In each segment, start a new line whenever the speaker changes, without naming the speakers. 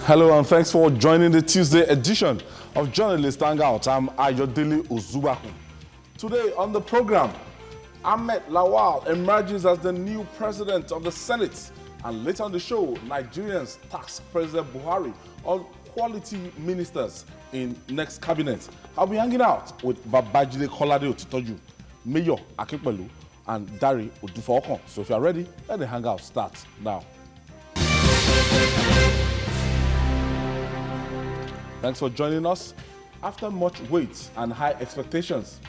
Hello and thanks for joining the Tuesday edition of Journalist Hangout. I'm Ayodele Ozubaku. Today on the program, Ahmed Lawan emerges as the new president of the Senate. And later on the show, Nigerians tax President Buhari on quality ministers in next cabinet. I'll be hanging out with Babajide Kolade Otitoju, Mayor AKINPELU, and Dari Odufokon. So if you're ready, let the hangout start now. Thanks for joining us. After much wait and high expectations,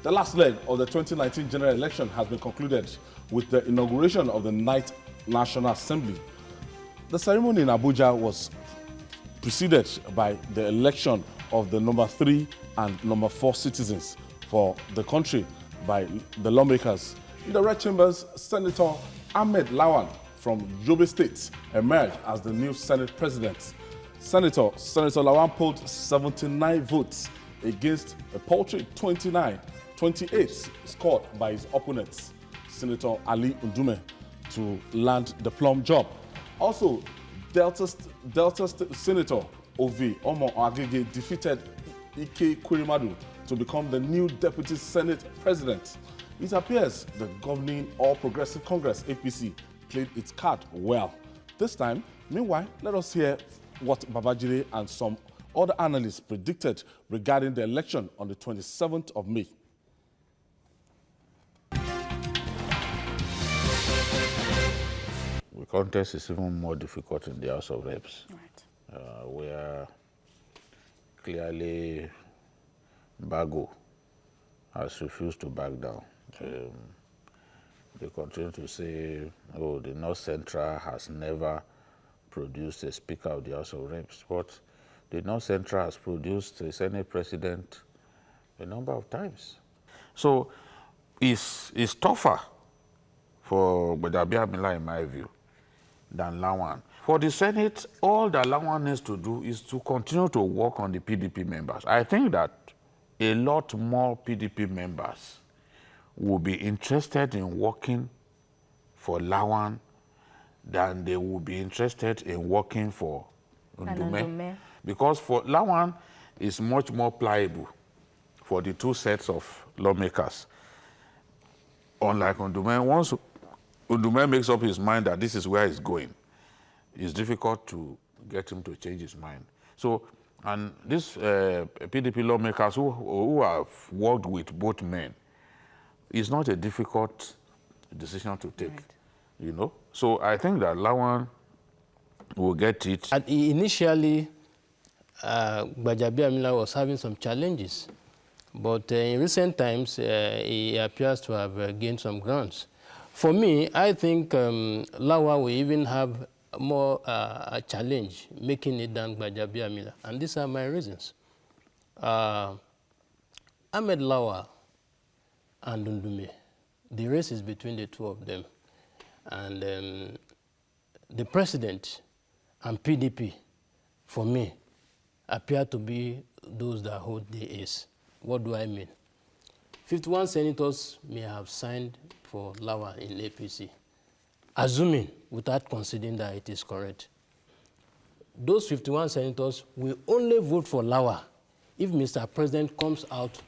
the last leg of the 2019 general election has been concluded with the inauguration of the 9th National Assembly. The ceremony in Abuja was preceded by the election of the number 3 and number 4 citizens for the country by the lawmakers. In the Red Chambers, Senator Ahmed Lawan from Yobe State emerged as the new Senate president. Senator Lawan polled 79 votes against a paltry 28 scored by his opponents, Senator Ali Ndume, to land the plum job. Also, Delta Senator OMO-AGEGEBEATS defeated EXWERENADU to become the new Deputy Senate President. It appears the governing All Progressive Congress, APC, played its card well. This time, meanwhile, let us hear what Babajide and some other analysts predicted regarding the election on the 27th of May.
The contest is even more difficult in the House of Reps, right. Where clearly BAGO has refused to back down. They continue to say, oh, the North Central has never produced a Speaker of the House of Reps, but the North Central has produced a Senate President a number of times. So it's tougher for GBAJABIAMILA, in my view, than Lawan. For the Senate, all that Lawan needs to do is to continue to work on the PDP members. I think that a lot more PDP members will be interested in working for Lawan than they will be interested in working for Ndume. Because for Lawan, it's much more pliable for the two sets of lawmakers. Unlike Ndume, once Ndume makes up his mind that this is where he's going, it's difficult to get him to change his mind. So, and these PDP lawmakers who have worked with both men, it's not a difficult decision to take, right. You know? So I think that Lawan will get it.
And initially, GBAJABIAMILA was having some challenges, but in recent times, he appears to have gained some grounds. For me, I think Lawan will even have more a challenge making it than GBAJABIAMILA, and these are my reasons. Ahmed Lawan and Ndume, the race is between the two of them. And the president and PDP, for me, appear to be those that hold the ace. What do I mean? 51 senators may have signed for Lawan in APC, assuming, without considering that it is correct. Those 51 senators will only vote for Lawan if Mr. President comes out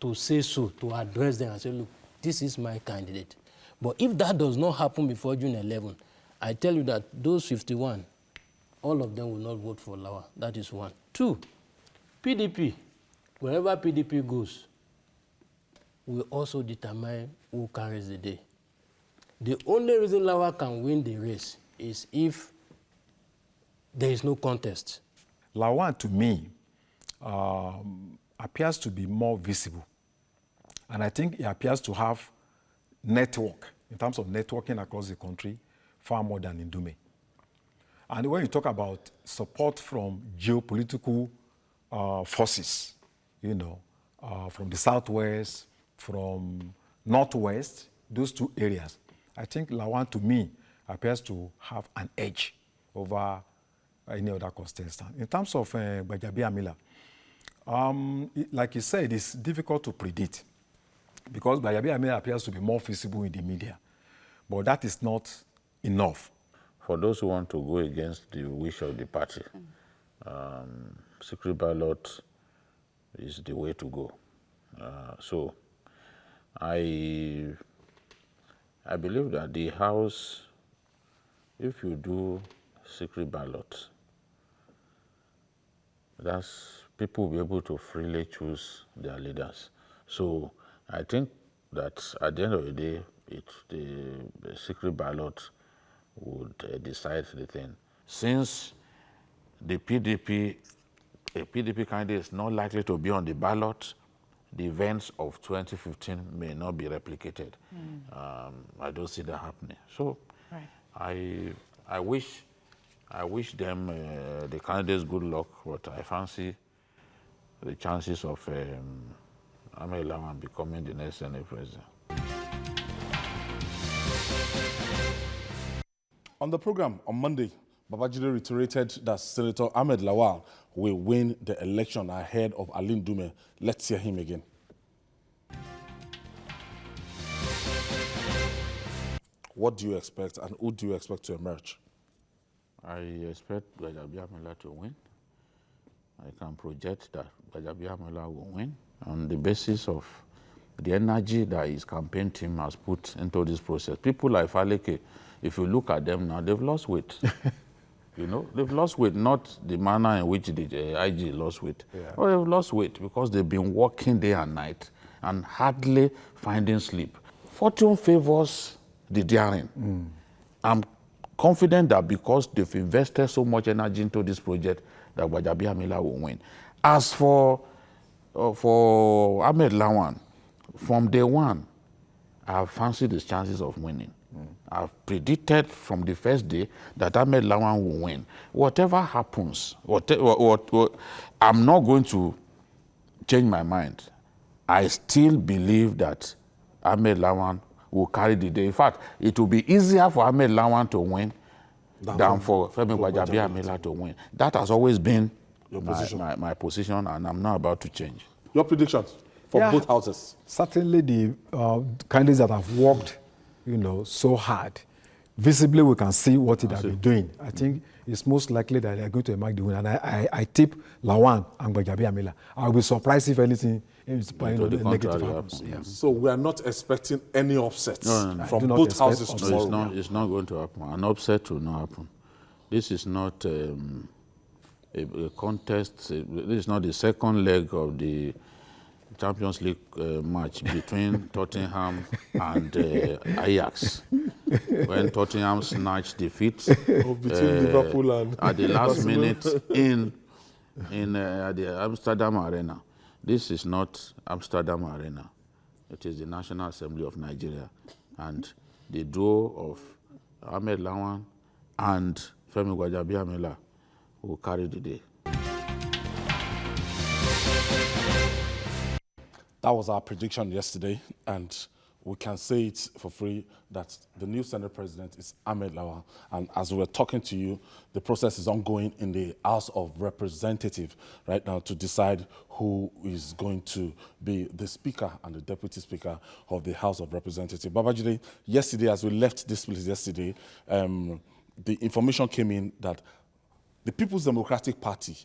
to say so, to address them and say, look, this is my candidate. But if that does not happen before June 11, I tell you that those 51, all of them will not vote for Lawan. That is one. Two, PDP, wherever PDP goes, will also determine who carries the day. The only reason Lawan can win the race is if there is no contest.
Lawan, to me, appears to be more visible. And I think he appears to have network, in terms of networking across the country, far more than Ndume. And when you talk about support from geopolitical forces, you know, from the Southwest, from Northwest, those two areas, I think Lawan, to me, appears to have an edge over any other contestant. In terms of GBAJABIAMILA, like you said, it's difficult to predict, because GBAJABIAMILA appears to be more visible in the media. But that is not enough
for those who want to go against the wish of the party, secret ballot is the way to go. So I believe that the House, if you do secret ballot, that's people will be able to freely choose their leaders. So I think that at the end of the day, the secret ballot would decide the thing. Since the PDP candidate is not likely to be on the ballot, the events of 2015 may not be replicated. I don't see that happening. So I wish them, the candidates, good luck, but I fancy the chances of Ahmed Lawan becoming the next Senate president.
On the program on Monday, Babajide reiterated that Senator Ahmed Lawan will win the election ahead of Ali Ndume. Let's hear him again. What do you expect, and who do you expect to emerge?
I expect GBAJABIAMILA to win. I can project that GBAJABIAMILA will win on the basis of the energy that his campaign team has put into this process. People like Faleke, if you look at them now, they've lost weight. You know, they've lost weight, not the manner in which the IG lost weight. Yeah. But they've lost weight because they've been working day and night and hardly finding sleep. Fortune favors the daring. I'm confident that because they've invested so much energy into this project, that GBAJABIAMILA will win. As for Ahmed Lawan, from day one, I have fancied his chances of winning. I've predicted from the first day that Ahmed Lawan will win. Whatever happens, I'm not going to change my mind. I still believe that Ahmed Lawan will carry the day. In fact, it will be easier for Ahmed Lawan to win than for GBAJABIAMILA to win. That has always been my position, and I'm not about to change.
Your predictions for both houses?
Certainly the candidates that have worked, so hard. Visibly, we can see what they have been doing. I think it's most likely that they're going to emerge the winner. And I tip Lawan and GBAJABIAMILA. I'll be surprised if anything negative happens. Yeah.
So we are not expecting any upsets from both houses tomorrow.
No, it's not going to happen. An upset will not happen. This is not a contest. This is not the second leg of the Champions League match between Tottenham and Ajax. When Tottenham snatched defeat
between Liverpool and
at the last minute in the Amsterdam Arena. This is not Amsterdam Arena. It is the National Assembly of Nigeria. And the duo of Ahmed Lawan and GBAJABIAMILA will carry the day.
That was our prediction yesterday, and we can say it for free that the new Senate President is Ahmed Lawan. And as we're talking to you, the process is ongoing in the House of Representatives right now to decide who is going to be the Speaker and the Deputy Speaker of the House of Representatives. Babajide, yesterday, as we left this place yesterday, the information came in that the People's Democratic Party,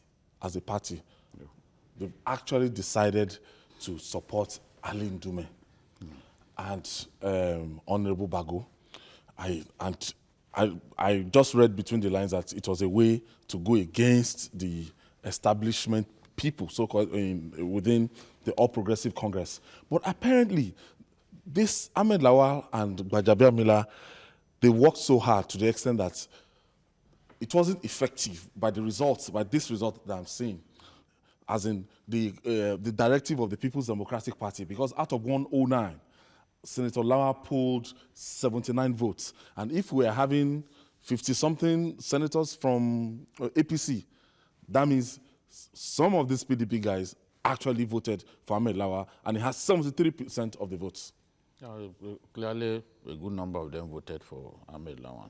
as a party, they've actually decided to support Ali Ndume and Honorable BAGO. I just read between the lines that it was a way to go against the establishment people, so-called within the All Progressive Congress. But apparently, this Ahmed Lawan and GBAJABIAMILA, they worked so hard to the extent that it wasn't effective by the results, by this result that I'm seeing, as in the directive of the People's Democratic Party, because out of 109, Senator Lawan pulled 79 votes. And if we are having 50-something senators from APC, that means some of these PDP guys actually voted for Ahmed Lawan, and he has 73% of the votes.
Clearly, a good number of them voted for Ahmed Lawan.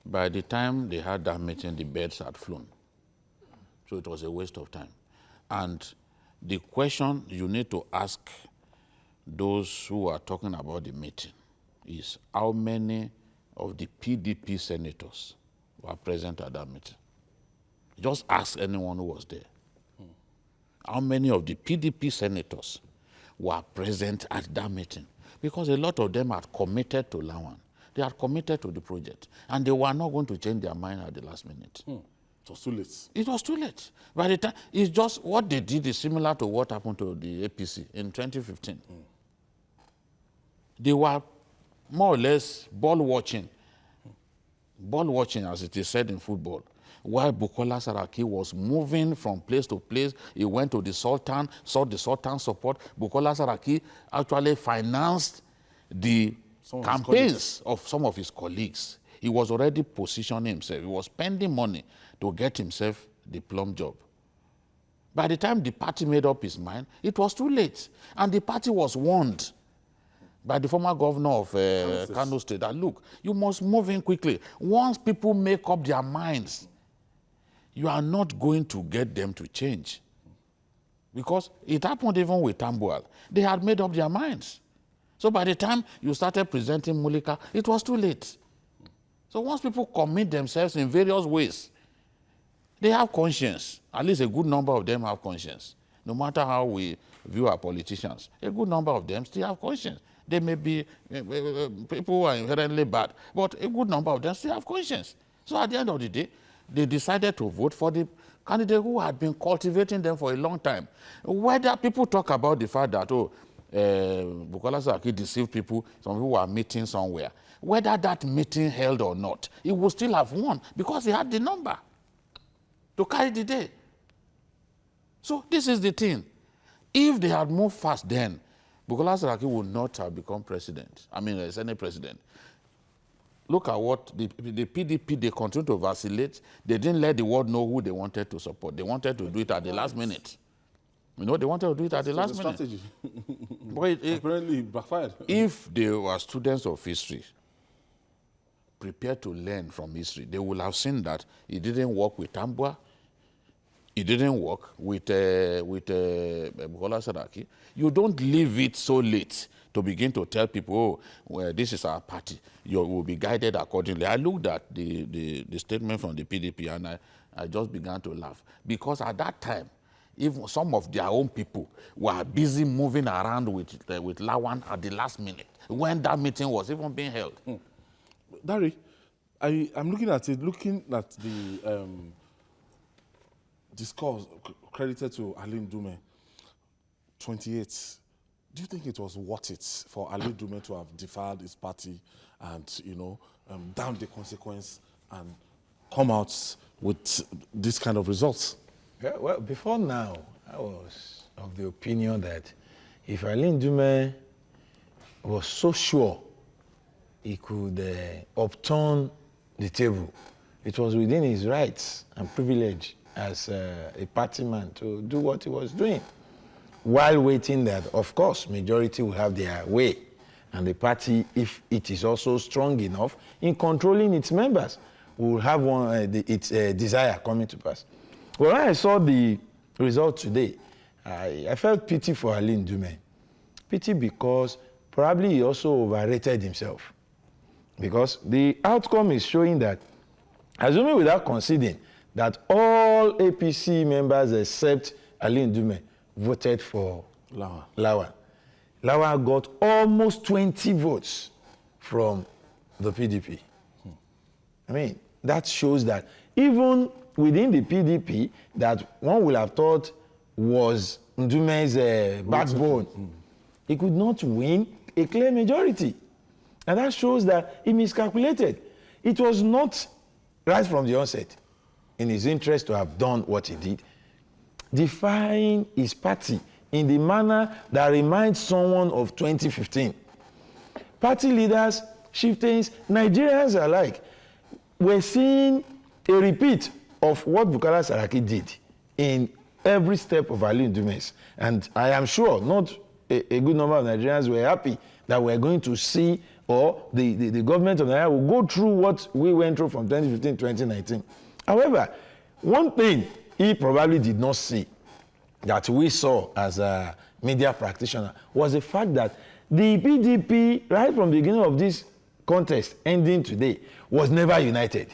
By the time they had that meeting, the birds had flown. So it was a waste of time. And the question you need to ask those who are talking about the meeting is how many of the PDP senators were present at that meeting. Just ask anyone who was there. How many of the PDP senators were present at that meeting? Because a lot of them had committed to Lawan. They had committed to the project. And they were not going to change their mind at the last minute.
It was too late.
It was too late. By the time, it's just what they did is similar to what happened to the APC in 2015. They were more or less ball watching as it is said in football. While Bukola Saraki was moving from place to place, he went to the Sultan, sought the Sultan's support. Bukola Saraki actually financed the campaigns of some of his colleagues. He was already positioning himself. He was spending money to get himself the plum job. By the time the party made up his mind, it was too late. And the party was warned by the former governor of Kano State that, look, you must move in quickly. Once people make up their minds, you are not going to get them to change. Because it happened even with Tambuwal. They had made up their minds. So by the time you started presenting Mulika, it was too late. So once people commit themselves in various ways, they have conscience. At least a good number of them have conscience. No matter how we view our politicians, a good number of them still have conscience. They may be people who are inherently bad, but a good number of them still have conscience. So at the end of the day, they decided to vote for the candidate who had been cultivating them for a long time. Whether people talk about the fact that, Bukola Saraki deceived people, some people were meeting somewhere. Whether that meeting held or not, he would still have won because he had the number to carry the day. So this is the thing. If they had moved fast then, Bukola Saraki would not have become president. I mean, Senate president. Look at what the PDP, they continued to vacillate. They didn't let the world know who they wanted to support. They wanted to do it at the last minute. You know, they wanted to do it at the last minute.
Strategy.
But
apparently it backfired.
If they were students of history, prepared to learn from history, they would have seen that it didn't work with Tambua, it didn't work with Bukola Saraki. You don't leave it so late to begin to tell people, oh, well, this is our party. You will be guided accordingly. I looked at the statement from the PDP and I just began to laugh. Because at that time, even some of their own people were busy moving around with Lawan at the last minute when that meeting was even being held.
Dari, I'm looking at the discourse credited to Ali Ndume, 28. Do you think it was worth it for Ali Ndume to have defied his party and, down the consequence and come out with this kind of results?
Yeah, well, before now, I was of the opinion that if Ali Ndume was so sure he could upturn the table, it was within his rights and privilege as a party man to do what he was doing, while waiting that, of course, majority will have their way, and the party, if it is also strong enough in controlling its members, will have its desire coming to pass. Well, when I saw the result today, I felt pity for Ali Ndume. Pity because probably he also overrated himself. Because the outcome is showing that, assuming without conceding, that all APC members except Ali Ndume voted for Lawan. Lawan got almost 20 votes from the PDP. I mean, that shows that even within the PDP, that one would have thought was Ndume's backbone, he could not win a clear majority. And that shows that he miscalculated. It was not right from the onset in his interest to have done what he did, defying his party in the manner that reminds someone of 2015. Party leaders, chieftains, Nigerians alike, were seeing a repeat of what Bukola Saraki did in every step of Ali Ndume's. And I am sure not a good number of Nigerians were happy that we're going to see, or the government of Nigeria will go through what we went through from 2015 to 2019. However, one thing he probably did not see that we saw as a media practitioner was the fact that the PDP, right from the beginning of this contest ending today, was never united.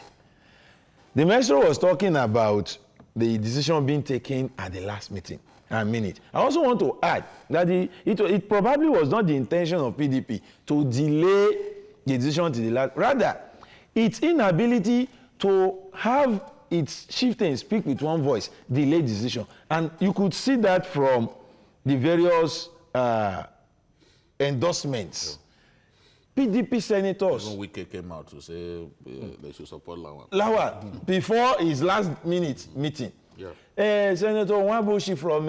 The minister was talking about the decision being taken at the last minute. I also want to add that it probably was not the intention of PDP to delay the decision to the last. Rather, its inability to have its chieftains speak with one voice delayed decision. And you could see that from the various endorsements. PDP senators.
Even Wike came out to say they should support Lawan.
Lawan, before his last minute meeting. Yeah. Senator Nwabushi from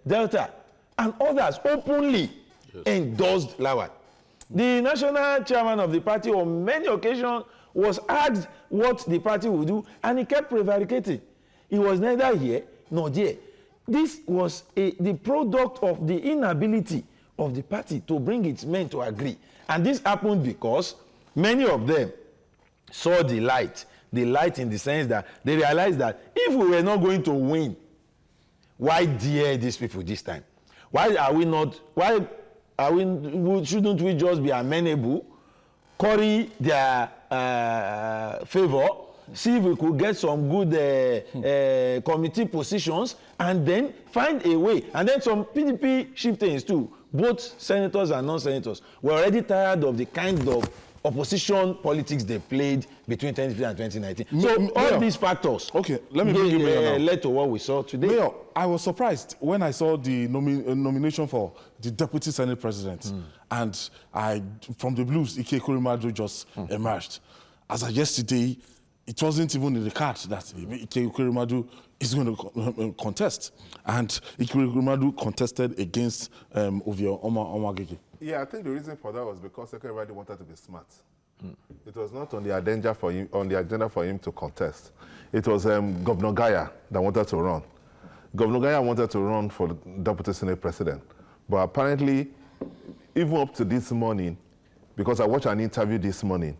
Delta and others openly endorsed Lawan. The national chairman of the party on many occasions was asked what the party would do, and he kept prevaricating. He was neither here nor there. This was the product of the inability of the party to bring its men to agree. And this happened because many of them saw the light in the sense that they realized that if we were not going to win, why dare these people this time? Shouldn't we just be amenable, curry their favor, see if we could get some good committee positions, and then find a way. And then some PDP chieftains too, both senators and non-senators, were already tired of the kind of opposition politics they played between 2015 and 2019. So all these factors
let me bring you Mayor now.
Led to what we saw today.
Mayor, I was surprised when I saw the nomination for the Deputy Senate President. And from the blues, EXWERENADU just emerged. As of yesterday, it wasn't even in the cards that EXWERENADU is going to contest. And EXWERENADU contested against OMO-AGEGEBEATS.
Yeah, I think the reason for that was because everybody wanted to be smart. It was not on the agenda for him to contest. It was Governor Gaya that wanted to run. Governor Gaya wanted to run for the Deputy Senate President. But apparently, even up to this morning, because I watched an interview this morning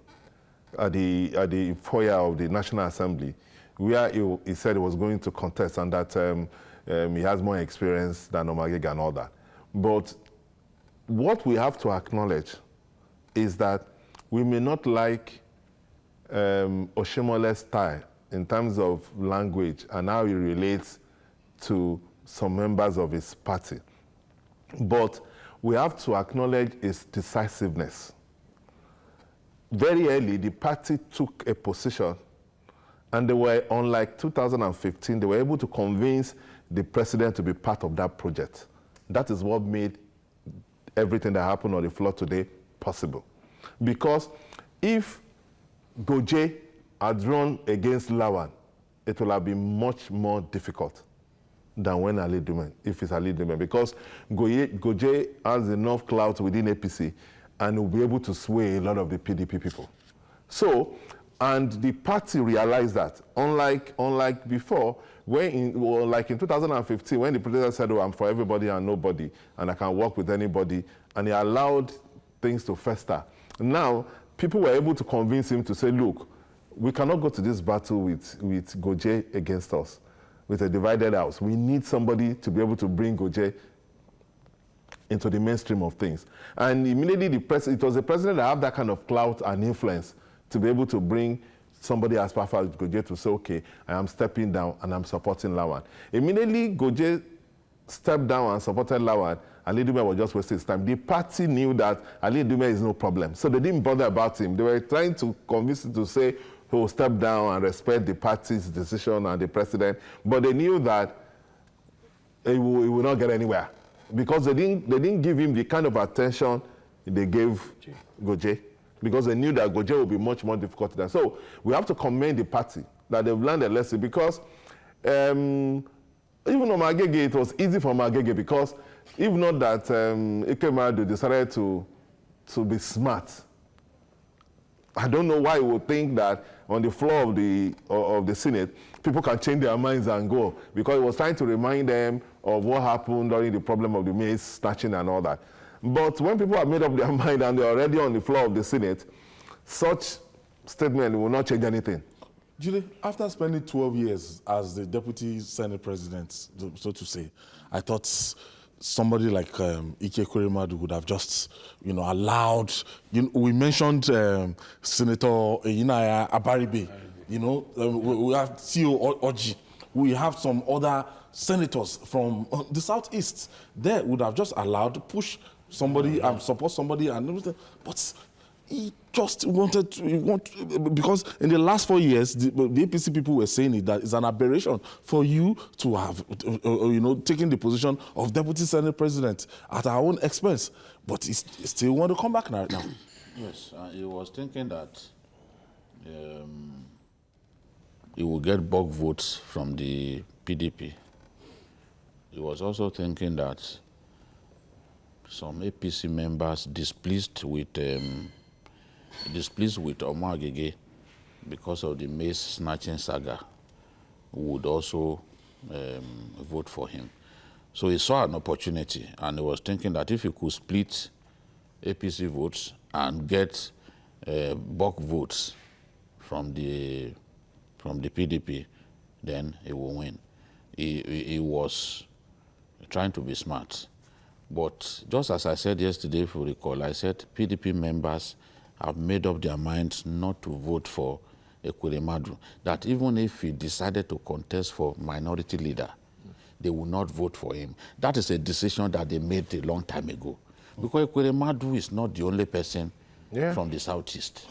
at the foyer of the National Assembly, where he said he was going to contest and that he has more experience than OMO-AGEGEBEATS and all that. But what we have to acknowledge is that we may not like Oshiomhole's style in terms of language and how he relates to some members of his party. But we have to acknowledge his decisiveness. Very early, the party took a position, and they were, unlike 2015, they were able to convince the president to be part of that project. That is what made everything that happened on the floor today possible. Because if Goje had run against Lawan, it would have been much more difficult than when Ali Ndume, if it's Ali Ndume, because Goje has enough clout within APC and will be able to sway a lot of the PDP people. So, and the party realized that, unlike before, like in 2015, when the president said, oh, I'm for everybody and nobody, and I can work with anybody, and he allowed things to fester. Now, people were able to convince him to say, look, we cannot go to this battle with Goje against us, with a divided house. We need somebody to be able to bring Goje into the mainstream of things. And immediately, it was the president that had that kind of clout and influence to be able to bring somebody as powerful as Goje to say, okay, I am stepping down and I'm supporting Lawan. Immediately, Goje stepped down and supported Lawan, Ali Ndume was just wasting his time. The party knew that Ali Ndume is no problem, so they didn't bother about him. They were trying to convince him to say, he will step down and respect the party's decision and the president, but they knew that he will not get anywhere because they didn't give him the kind of attention they gave Goje, because they knew that Goje would be much more difficult to them. So we have to commend the party that they've learned a lesson, because even OMO-AGEGEBEATS, it was easy for OMO-AGEGEBEATS, because if not that EXWERENADU decided to be smart, I don't know why he would think that on the floor of the Senate, people can change their minds and go, because he was trying to remind them of what happened during the problem of the maize snatching and all that. But when people have made up their mind and they're already on the floor of the Senate, such statement will not change anything.
Julie, after spending 12 years as the Deputy Senate President, so to say, I thought somebody like EXWERENADU would have just, allowed, we mentioned Senator Abaribe, you know, we have CEO Oji. We have some other senators from the Southeast. They would have just allowed to push somebody and support somebody and everything. But he just wanted to, because in the last 4 years, the APC people were saying that it's an aberration for you to have, you know, taken the position of Deputy Senate President at our own expense. But he still want to come back now.
Yes, he was thinking that he will get bulk votes from the PDP. He was also thinking that some APC members displeased with OMO-AGEGE because of the maize snatching saga would also vote for him. So he saw an opportunity, and he was thinking that if he could split APC votes and get bulk votes from the PDP, then he will win. He was trying to be smart. But just as I said yesterday, if you recall, I said PDP members have made up their minds not to vote for EXWERENADU, that even if he decided to contest for minority leader, they will not vote for him. That is a decision that they made a long time ago. Because EXWERENADU is not the only person from the Southeast.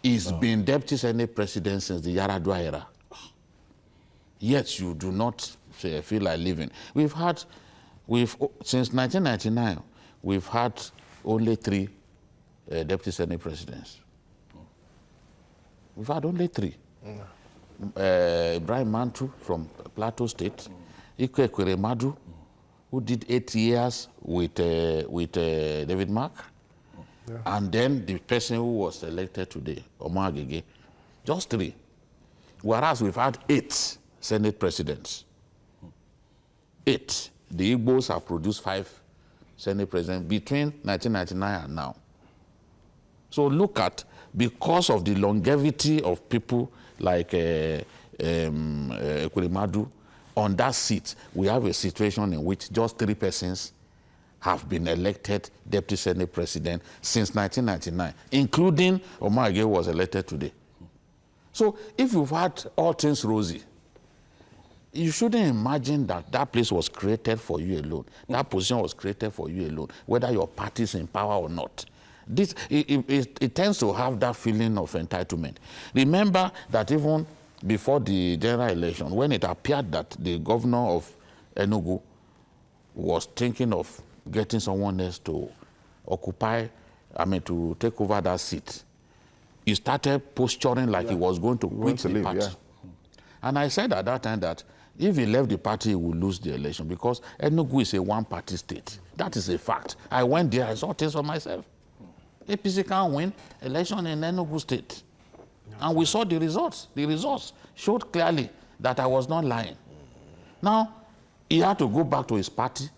He's been Deputy Senate President since the Yaradua era. Yet you do not feel like leaving. Since 1999, we've had only 3 Deputy Senate Presidents. We've had only 3. Ibrahim Mantu from Plateau State, EXWERENADU, who did 8 years with David Mark, and then the person who was elected today, OMO-AGEGE, just 3. Whereas we've had 8 Senate presidents. 8. The Igbos have produced 5 Senate presidents between 1999 and now. So look at, because of the longevity of people like EXWERENADU on that seat, we have a situation in which just 3 persons have been elected Deputy Senate President since 1999, including OMO-AGEGE was elected today. So if you've had all things rosy, you shouldn't imagine that that place was created for you alone. That position was created for you alone, whether your party is in power or not. It tends to have that feeling of entitlement. Remember that even before the general election, when it appeared that the governor of Enugu was thinking of getting someone else to to take over that seat, he started posturing like he was going to quit the party. And I said at that time that if he left the party, he would lose the election, because Enugu is a one-party state. That is a fact. I went there, I saw things for myself. APC can't win election in Enugu state. And we saw the results. The results showed clearly that I was not lying. Now, he had to go back to his party,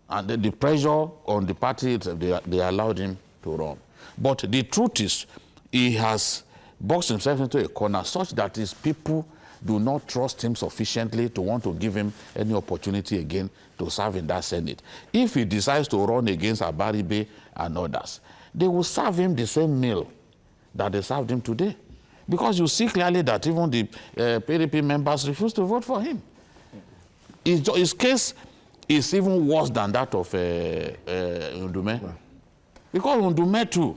and the pressure on the party, they allowed him to run. But the truth is, he has boxed himself into a corner such that his people do not trust him sufficiently to want to give him any opportunity again to serve in that Senate. If he decides to run against Abaribe and others, they will serve him the same meal that they served him today. Because you see clearly that even the PDP members refuse to vote for him. His case is even worse than that of Ndume. Because Ndume too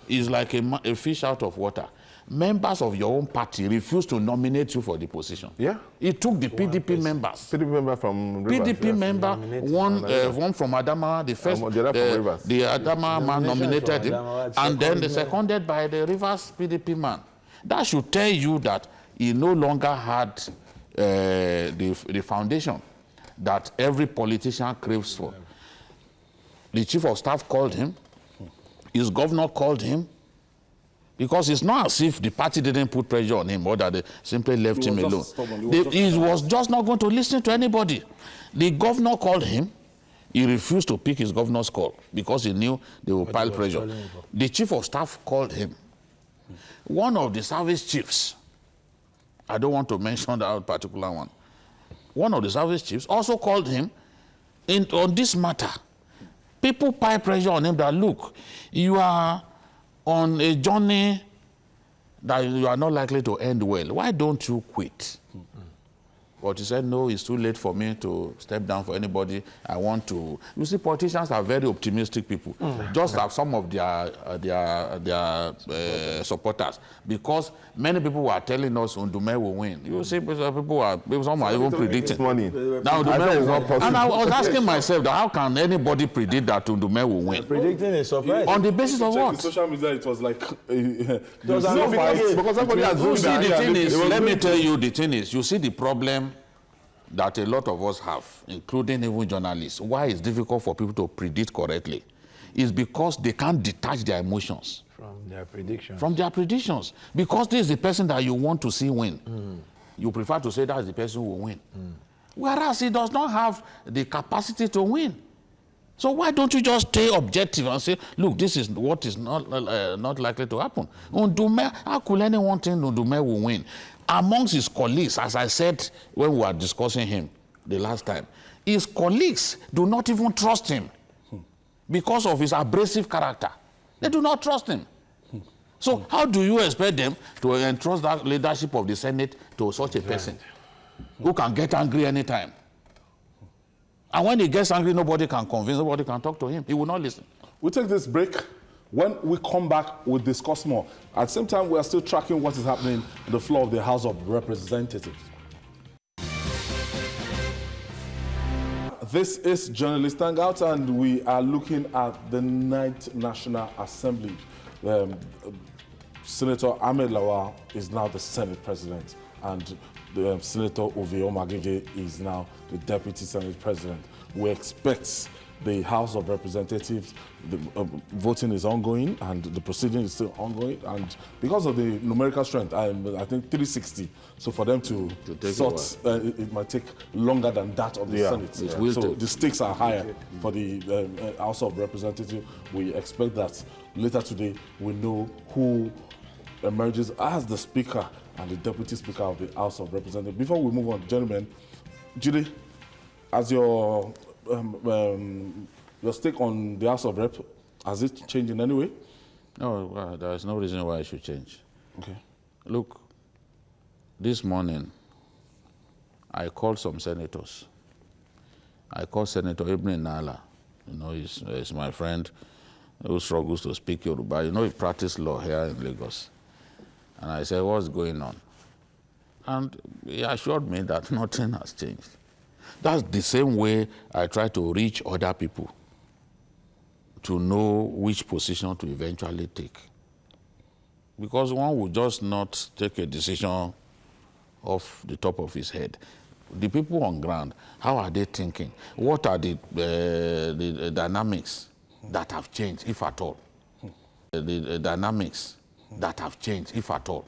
is like a fish out of water. Members of your own party refuse to nominate you for the position. Yeah. It took the PDP members.
PDP member from Rivers.
PDP member, one from Adama, the first, the Adama man nominated him, and then they seconded by the Rivers PDP man. That should tell you that he no longer had the foundation that every politician craves for. The chief of staff called him, his governor called him, because it's not as if the party didn't put pressure on him or that they simply left him alone. He was just not going to listen to anybody. The governor called him. He refused to pick his governor's call because he knew they would pile pressure. The chief of staff called him. One of the service chiefs, I don't want to mention that particular one, one of the service chiefs also called him on this matter. People pile pressure on him that, look, you are on a journey that you are not likely to end well. Why don't you quit? But he said, no, it's too late for me to step down for anybody. I want to. You see, politicians are very optimistic people, just like some of their supporters. Because many people were telling us Ndume will win. You see, some are even predicting. Now, Ndume will not possible. And I was asking myself, how can anybody predict that Ndume will win?
Predicting is surprise.
On the basis of what?
The social media, it was like...
because somebody assumed that...
The thing is, let me tell you, the thing is, you see the problem that a lot of us have, including even journalists, why it's difficult for people to predict correctly, is because they can't detach their emotions
from their predictions.
From their predictions. Because this is the person that you want to see win. You prefer to say that's the person who will win. Whereas he does not have the capacity to win. So why don't you just stay objective and say, look, this is what is not likely to happen. Ndume, how could anyone think Ndume will win? Amongst his colleagues, as I said when we were discussing him the last time, his colleagues do not even trust him because of his abrasive character. They do not trust him. So how do you expect them to entrust that leadership of the Senate to such a person who can get angry anytime? And when he gets angry, nobody can convince, nobody can talk to him. He will not listen.
We'll take this break. When we come back, we'll discuss more. At the same time, we are still tracking what is happening on the floor of the House of Representatives. This is Journalist Hangout, and we are looking at the 9th National Assembly. Senator Ahmed Lawan is now the Senate President, and Senator OMO-AGEGEBEATS is now the Deputy Senate President. We expect the House of Representatives, the voting is ongoing and the proceeding is still ongoing, and because of the numerical strength, I think 360. So for them to sort, it might take longer than that of the Senate. So the stakes are higher for the House of Representatives. We expect that later today we know who emerges as the Speaker and the Deputy Speaker of the House of Representatives. Before we move on, gentlemen, Judy, as your stake on the House of Rep, has it changed in any way?
No, there is no reason why it should change.
Okay.
Look, this morning, I called some senators. I called Senator Ibn Nala. You know, he's my friend who struggles to speak Yoruba. You know, he practiced law here in Lagos. And I said, what's going on? And he assured me that nothing has changed. That's the same way I try to reach other people to know which position to eventually take. Because one would just not take a decision off the top of his head. The people on ground, how are they thinking? What are the dynamics that have changed, if at all? The dynamics that have changed, if at all.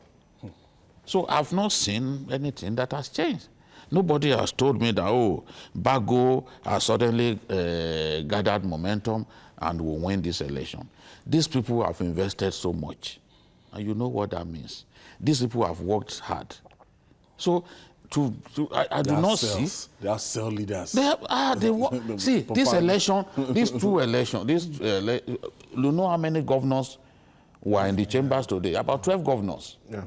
So I've not seen anything that has changed. Nobody has told me that, oh, BAGO has suddenly gathered momentum and will win this election. These people have invested so much, and you know what that means. These people have worked hard. So I do not see...
They are cell leaders.
See, this election, these two elections, you know how many governors were in the chambers today? About 12 governors.
Yeah.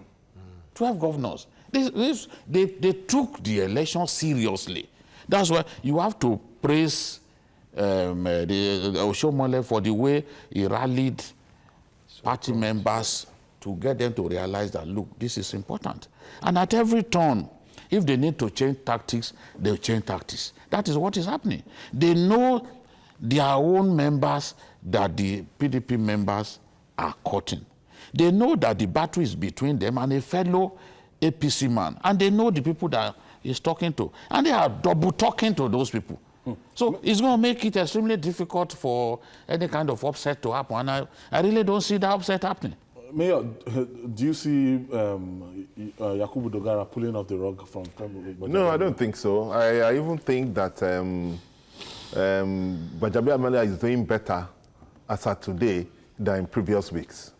12
governors. They took the election seriously. That's why you have to praise Oshomole for the way he rallied party members to get them to realize that, look, this is important. And at every turn, if they need to change tactics, they'll change tactics. That is what is happening. They know their own members that the PDP members are cutting. They know that the battle is between them and a fellow APC man. And they know the people that he's talking to. And they are double talking to those people. So it's going to make it extremely difficult for any kind of upset to happen. And I really don't see that upset happening.
Mayor, do you see Yakubu Dogara pulling off the rug from...
No, I don't think so. I even think that GBAJABIAMILA is doing better as of today than in previous weeks.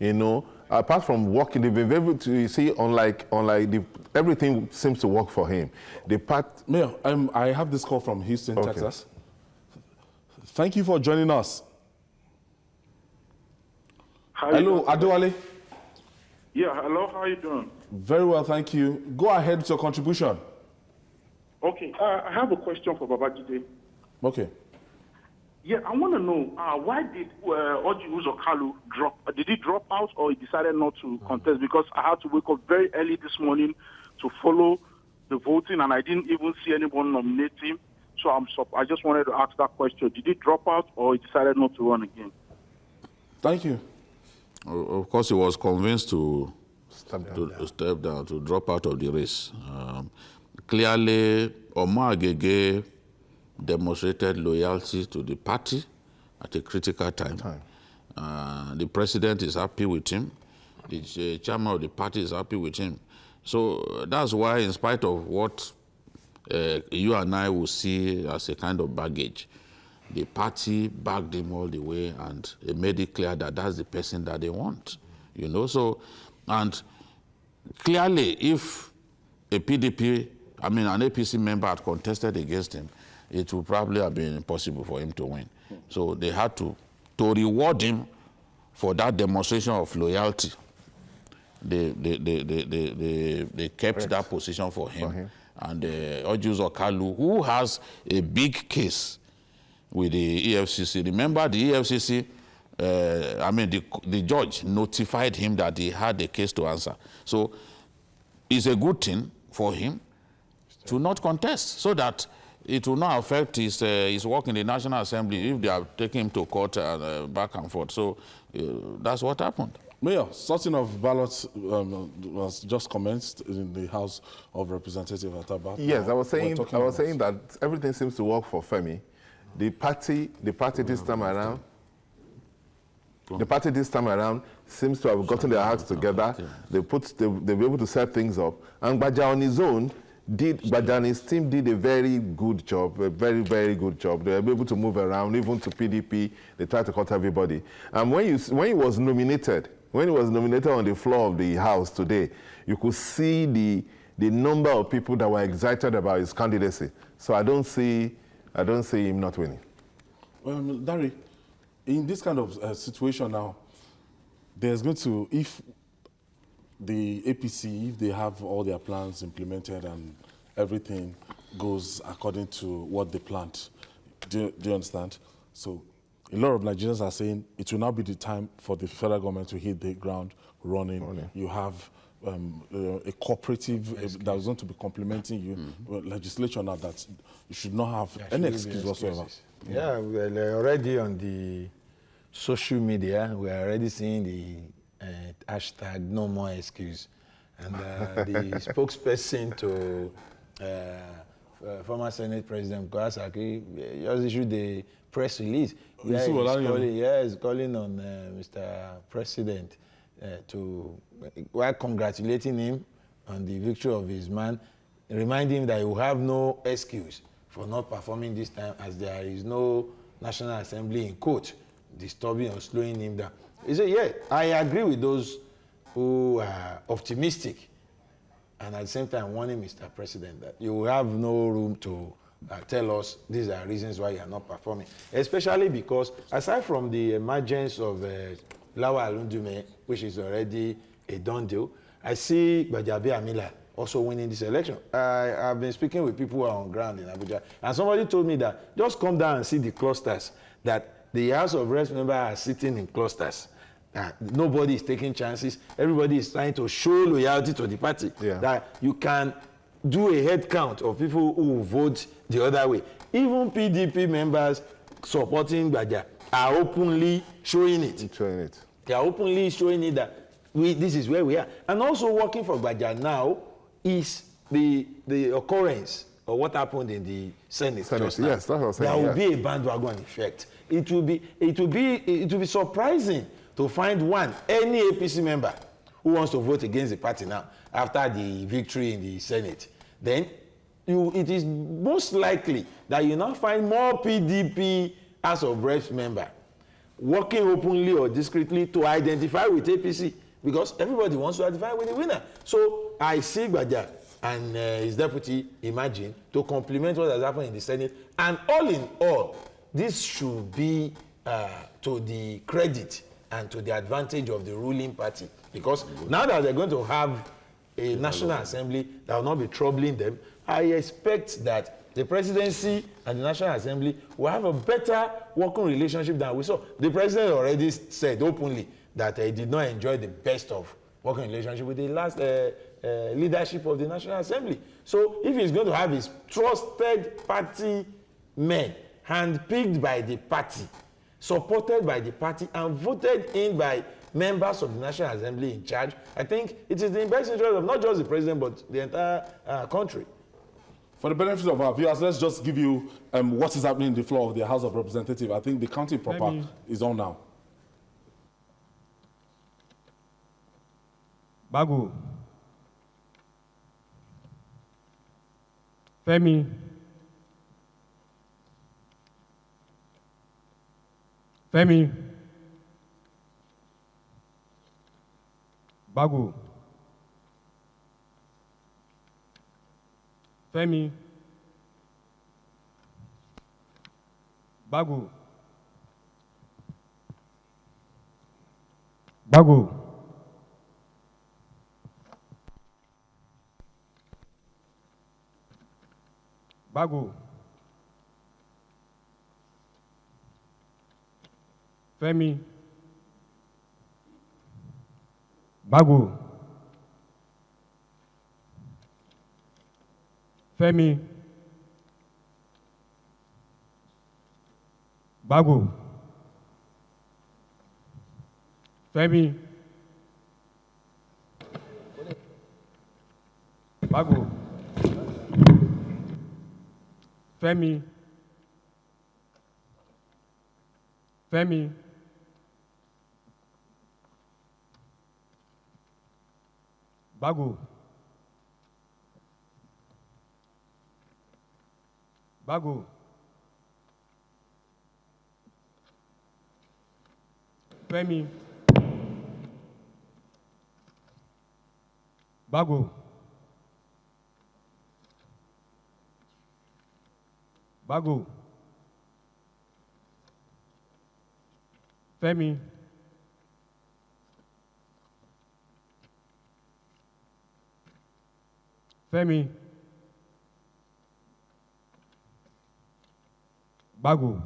You know, apart from working, they've been able to, you see, everything seems to work for him.
Mayor, I have this call from Houston, Texas. Thank you for joining us. Hello, Adewale.
Yeah, hello, how you doing?
Very well, thank you. Go ahead with your contribution.
Okay, I have a question for Babajide.
Okay.
Yeah, I want to know why did Orji Uzor-Kalu drop? Did he drop out or he decided not to contest? Because I had to wake up very early this morning to follow the voting, and I didn't even see anyone nominate him. So I just wanted to ask that question. Did he drop out or he decided not to run again?
Thank you.
Of course, he was convinced to step down, to drop out of the race. Clearly, OMO-AGEGE demonstrated loyalty to the party at a critical time. The president is happy with him. The chairman of the party is happy with him. So that's why, in spite of what you and I will see as a kind of baggage, the party backed him all the way, and they made it clear that that's the person that they want, you know. So, and clearly, if a PDP, I mean, an APC member had contested against him, it would probably have been impossible for him to win. So they had to reward him for that demonstration of loyalty. They kept that position for him. And Orji Uzor-Kalu, who has a big case with the EFCC. Remember, the EFCC, the judge notified him that he had a case to answer. So it's a good thing for him to not contest, so that it will not affect his work in the National Assembly if they are taking him to court back and forth. So that's what happened.
Mayor, sorting of ballots was just commenced in the House of Representatives at Aba.
Yes, I was saying that everything seems to work for Femi. The party this time around, seems to have gotten their hearts together. They were able to set things up. And Baja on his own Baja and his team did a very good job, a very, very good job. They were able to move around, even to PDP. They tried to cut everybody. And when he was nominated on the floor of the House today, you could see the number of people that were excited about his candidacy. So I don't see him not winning.
Dari, in this kind of situation now, there's going to, if the APC, if they have all their plans implemented and everything goes according to what they planned, do you understand? So a lot of Nigerians are saying it will now be the time for the federal government to hit the ground running. You have a cooperative that is going to be complementing you, legislature now that you should not have any excuse whatsoever.
Yeah, well, already on the social media, we are already seeing the hashtag no more excuse. And the spokesperson to former Senate President Kwasaki just issued the press release. He's calling on Mr. President while congratulating him on the victory of his man, reminding him that he will have no excuse for not performing this time, as there is no National Assembly in court disturbing or slowing him down. He said, yeah, I agree with those who are optimistic, and at the same time warning Mr. President that you will have no room to tell us these are reasons why you are not performing, especially because aside from the emergence of Ali Ndume, which is already a done deal, I see GBAJABIAMILA also winning this election. I've been speaking with people who are on ground in Abuja, and somebody told me that just come down and see the clusters, that the House of Reps members are sitting in clusters. Nobody is taking chances. Everybody is trying to show loyalty to the party. Yeah. That you can do a head count of people who vote the other way. Even PDP members supporting Baja are openly showing it. They are openly showing it that this is where we are. And also working for Baja now is the occurrence of what happened in the Senate. Yes, that's what I'm saying. There will be a bandwagon effect. It will be surprising to find any APC member who wants to vote against the party now after the victory in the Senate. Then it is most likely that you now find more PDP House of Reps member working openly or discreetly to identify with APC, because everybody wants to identify with the winner. So I see Baja and his deputy Imagine to complement what has happened in the Senate. And all in all, this should be to the credit and to the advantage of the ruling party. Because now that they're going to have a National Assembly that will not be troubling them, I expect that the presidency and the National Assembly will have a better working relationship than we saw. The president already said openly that he did not enjoy the best of working relationship with the last leadership of the National Assembly. So if he's going to have his trusted party men, handpicked by the party, supported by the party, and voted in by members of the National Assembly in charge, I think it is the best interest of not just the president, but the entire country.
For the benefit of our viewers, let's just give you what is happening in the floor of the House of Representatives. I think the counting proper is on now.
Bago. Femi. Femi. Bago. Femi. Bago. Bago. Bago. Femi. Bago. Femi. Bago. Femi. Bago. Femi. Femi. Bago. Bago. Femi. Bago. Bago. Femi. Femi. Bago.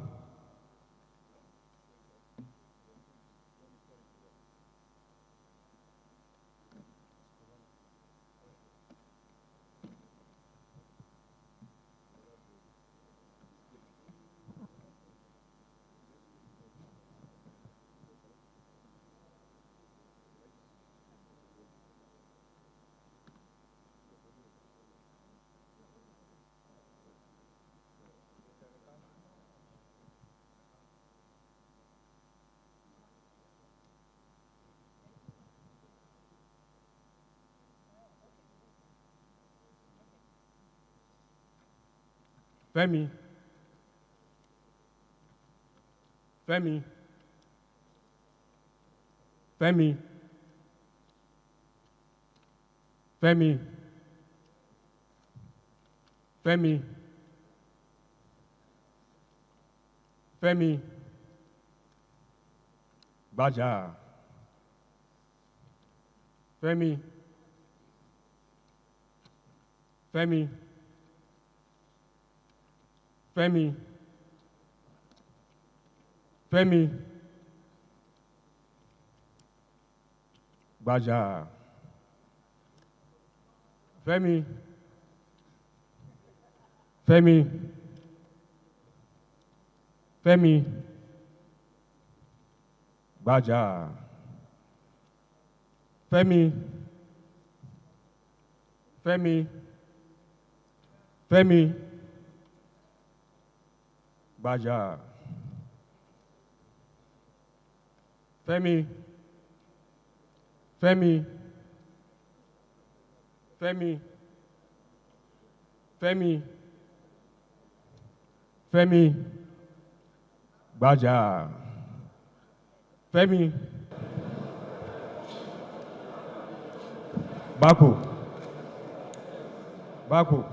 Femi. Femi. Femi. Femi. Femi. Femi. Baja. Femi. Femi. Femi. Femi. Baja. Femi. Femi. Femi. Baja. Femi. Femi. Femi. Baja. Femi. Femi. Femi. Femi. Femi. Baja. Femi. Baku. Baku.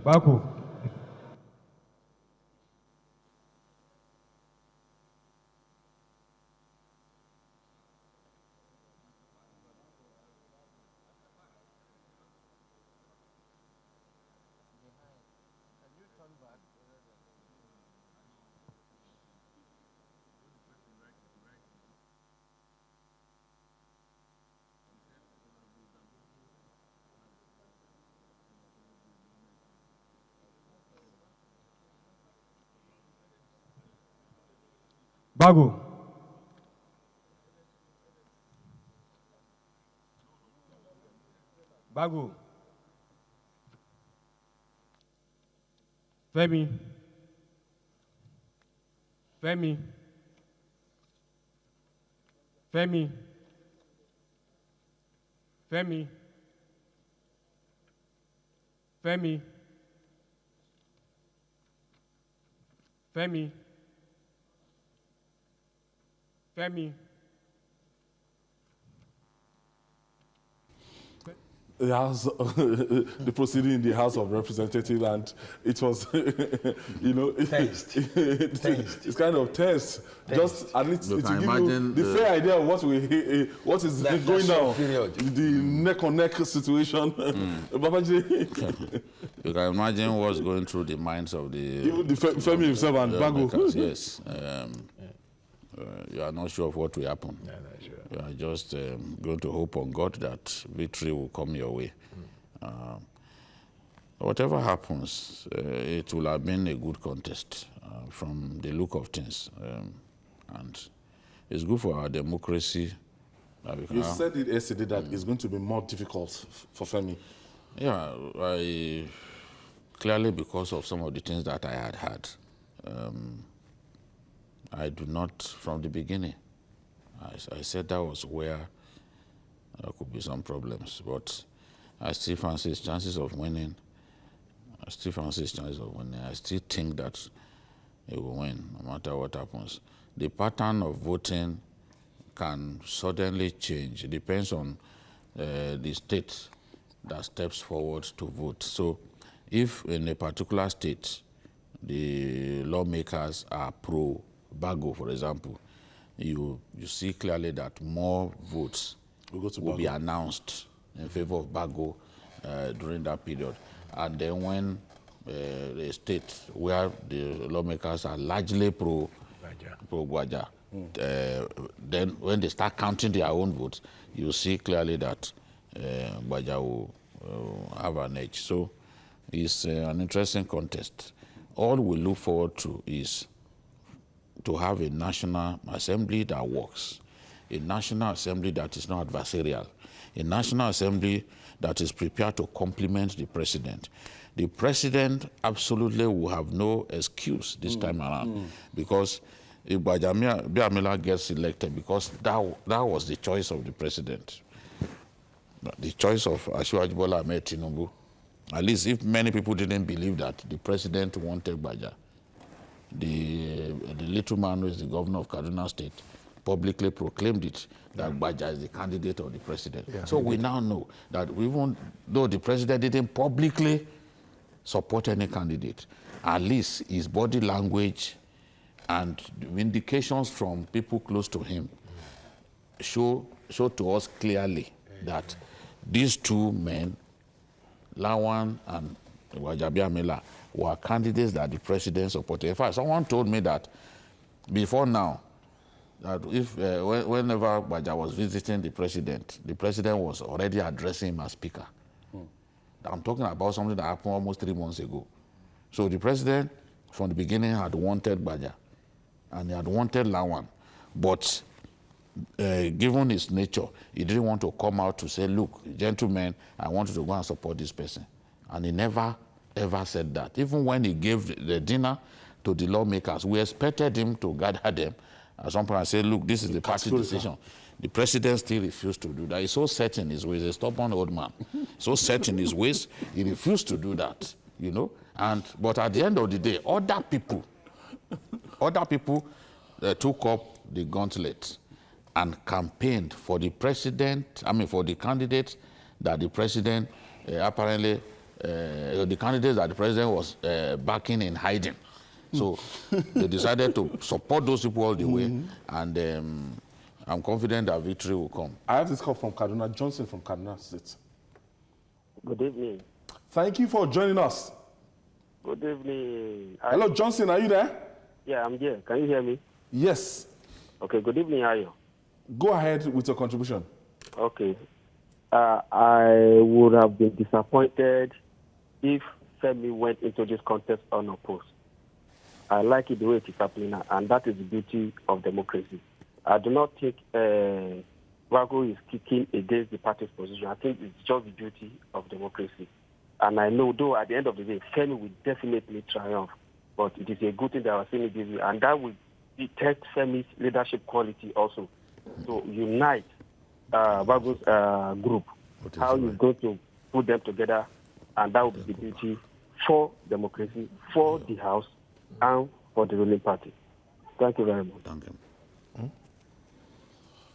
Baku. BAGO. BAGO. Femi. Femi. Femi. Femi. Femi. Femi. Femi.
The House, the proceeding in the House of Representatives, and it was, you know, it's kind of tense. Just at least to give you the fair idea of what is going on, the neck-on-neck situation. Babaji.
You can imagine what's going through the minds of
even the Femi himself and BAGO.
Yes. You are not sure of what will happen.
Yeah, not sure.
You are just going to hope on God that victory will come your way. Whatever happens, it will have been a good contest from the look of things. And it's good for our democracy.
You said it yesterday that it's going to be more difficult for Femi.
Yeah, clearly because of some of the things that I had. I do not, from the beginning, I said that was where there could be some problems, but I still fancy his chances of winning. I still think that he will win, no matter what happens. The pattern of voting can suddenly change. It depends on the state that steps forward to vote. So if in a particular state, the lawmakers are pro-BAGO, for example, you see clearly that more votes will be announced in favor of BAGO during that period. And then when the state where the lawmakers are largely pro-Gwaja, then when they start counting their own votes, you see clearly that Gwaja will have an edge. So it's an interesting contest. All we look forward to is to have a National Assembly that works, a National Assembly that is not adversarial, a National Assembly that is prepared to complement the President. The President absolutely will have no excuse this time around because if GBAJABIAMILA gets elected, because that was the choice of the President, the choice of Asiwaju Bola Ahmed Tinubu. At least if many people didn't believe that the President wanted Gbaja, the little man who is the governor of Kaduna State publicly proclaimed it, that Gbaja is the candidate of the President. Yeah, so we now know that even though the President didn't publicly support any candidate, at least his body language and indications from people close to him show to us clearly that these two men, Lawan and GBAJABIAMILA, were candidates that the President supported. In fact, someone told me that before now, that if whenever Gbaja was visiting the President was already addressing him as Speaker. I'm talking about something that happened almost 3 months ago. So the President, from the beginning, had wanted Gbaja, and he had wanted Lawan. But given his nature, he didn't want to come out to say, look, gentlemen, I want you to go and support this person. And he never, ever said that. Even when he gave the dinner to the lawmakers, we expected him to gather them at some point and say, look, this is the party decision. The President still refused to do that. He's so set in his ways, a stubborn old man. So set in his ways, he refused to do that, you know. But at the end of the day, other people took up the gauntlet and campaigned for the President, for the candidate that the President apparently, the candidates that the President was backing in hiding. So they decided to support those people all the way, and I'm confident that victory will come.
I have this call from Kaduna, Johnson from Kaduna State.
Good evening.
Thank you for joining us.
Good evening.
Hello, Johnson, are you there?
Yeah, I'm here. Can you hear me?
Yes.
Okay, good evening, Ayo.
Go ahead with your contribution.
Okay. I would have been disappointed if Femi went into this contest unopposed. I like it the way it is happening now, and that is the beauty of democracy. I do not think BAGO is kicking against the party's position. I think it's just the beauty of democracy. And I know, though, at the end of the day, Femi will definitely triumph. But it is a good thing that we're seeing it this way, and that will detect Femi's leadership quality also. So unite BAGO's group, how you're going to put them together, and that will be the beauty for democracy, for the House, and for the ruling party. Thank you very much.
Thank him.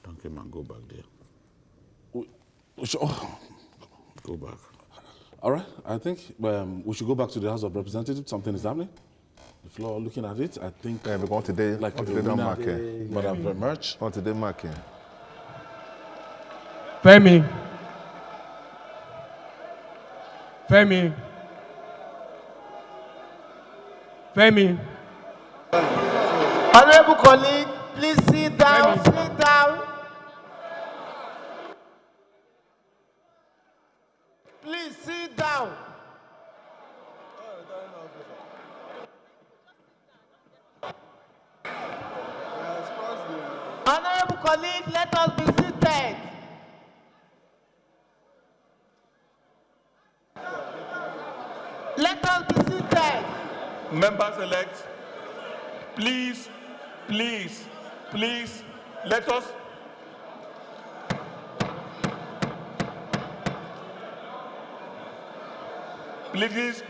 Thank him and go back there. Go back.
All right, I think we should go back to the House of Representatives. Something is happening. The floor, looking at it, I think...
Yeah, because today,
like
today don't mark it.
But I've emerged.
On today marking.
Femi. Femi. Femi.
Honorable colleague, please sit down, sit down. Please sit down. Honorable colleague, let us be seated. Let us be seated.
Members-elect, please, let us. Please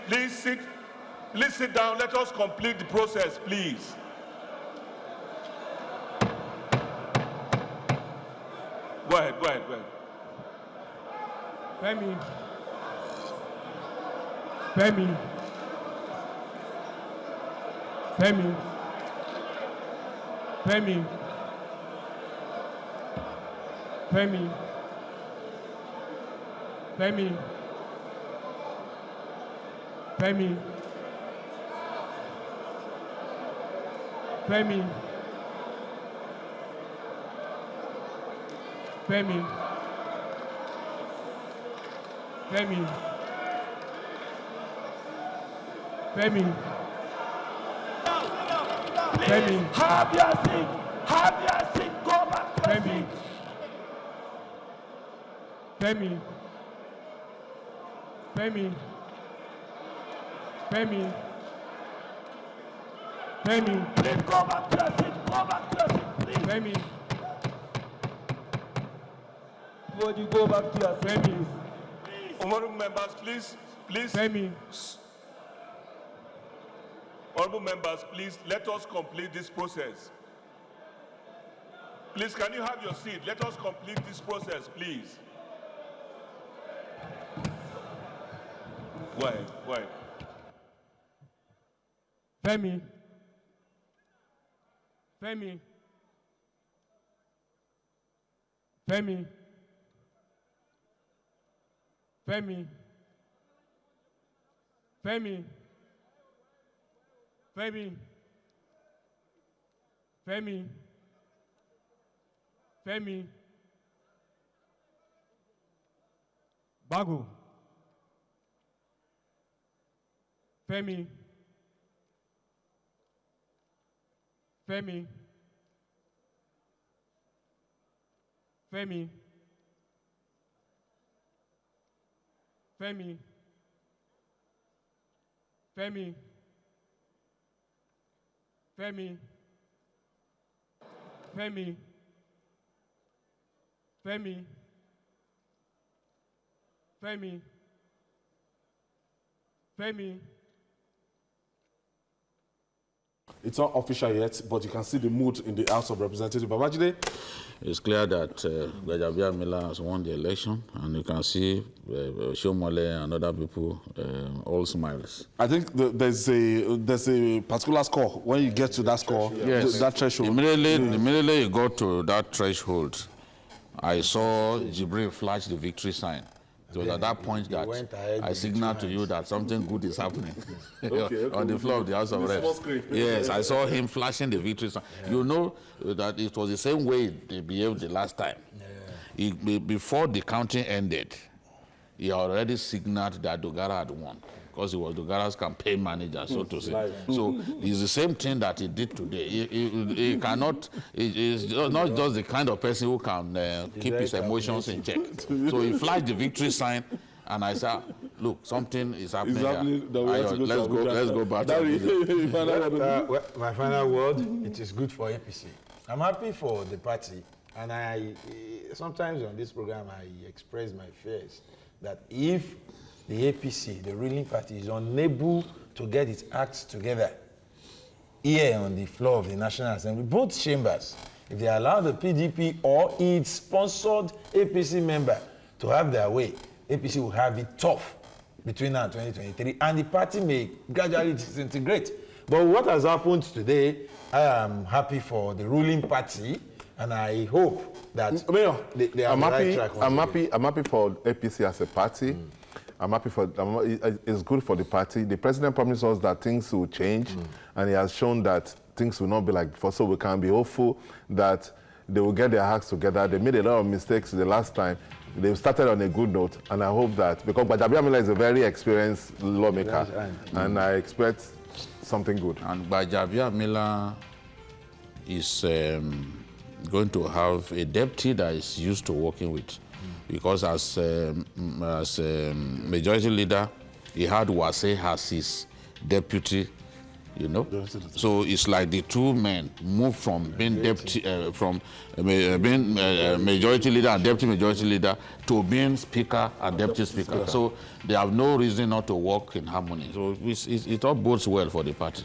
sit down. Let us complete the process, please. Go ahead.
Femi.
Have your seat. Go back to your seat.
Femi.
Please go back to your seat. Please. Would you go back to your seat, please?
Honorable members, please. Honorable members, please, let us complete this process. Please, can you have your seat? Let us complete this process, please. Go ahead.
Femi. Bago. Femi.
It's not official yet, but you can see the mood in the House of Representatives. Babajide?
It's clear that GBAJABIAMILA has won the election, and you can see Shomole and other people all smiles.
I think there's a particular score. When you get to that score,
yes,
that threshold.
Immediately you go to that threshold, I saw Jibril flash the victory sign. It was at that point that I signaled to you that something good is happening on the floor of the House of Reps. Yes, I saw him flashing the victory sign. Yeah. You know that it was the same way they behaved the last time. Yeah. Before the counting ended, he already signaled that Dogara had won. because he was Dogara's campaign manager, so to say. So it's the same thing that he did today. He cannot, he's not just the kind of person who can keep his emotions in check. So he flashed the victory sign, and I said, look, something is happening here. Let's go back.
My final word, it is good for APC. I'm happy for the party, and I sometimes on this program I express my fears that if the APC, the ruling party, is unable to get its acts together here on the floor of the National Assembly, both chambers, if they allow the PDP or its sponsored APC member to have their way, APC will have it tough between now and 2023, and the party may gradually disintegrate. But what has happened today, I am happy for the ruling party, and I hope that they are on the right track.
I'm happy for APC as a party. I'm happy for it's good for the party. The president promised us that things will change, and he has shown that things will not be like before. So we can be hopeful that they will get their acts together. They made a lot of mistakes the last time. They started on a good note, and I hope that, because GBAJABIAMILA is a very experienced lawmaker, and I expect something good.
And GBAJABIAMILA is going to have a deputy that is used to working with, because as majority leader, he had Wase as his deputy, you know. So it's like the two men moved from being deputy, being majority leader and deputy majority leader to being speaker and deputy speaker. So they have no reason not to work in harmony. So it all bodes well for the party.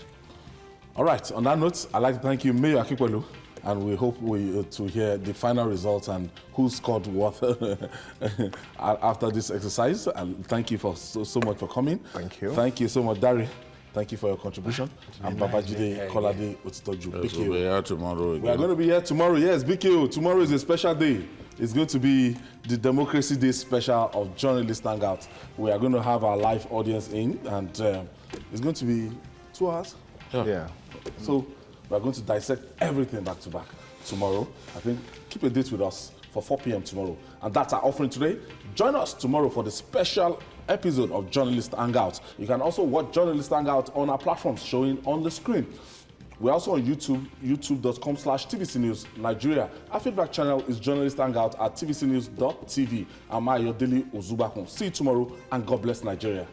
All right, on that note, I'd like to thank you, Mayor AKINPELU, and we hope to hear the final results and who scored what after this exercise. And thank you for so much for coming.
Thank you.
Thank you so much, Dari. Thank you for your contribution. And Babajide Kolade Otitoju.
We'll be here tomorrow again.
We are going to be here tomorrow. Yes, BKO. Tomorrow is a special day. It's going to be the Democracy Day special of Journalist Hangout. We are going to have our live audience in, and it's going to be 2 hours.
Yeah.
So we are going to dissect everything back to back tomorrow. I think keep a date with us for 4 p.m. tomorrow. And that's our offering today. Join us tomorrow for the special episode of Journalist Hangout. You can also watch Journalist Hangout on our platforms showing on the screen. We're also on YouTube, youtube.com/TVC News Nigeria. Our feedback channel is Journalist Hangout at tvcnews.tv. I'm Ayodele Ozubakun. See you tomorrow, and God bless Nigeria.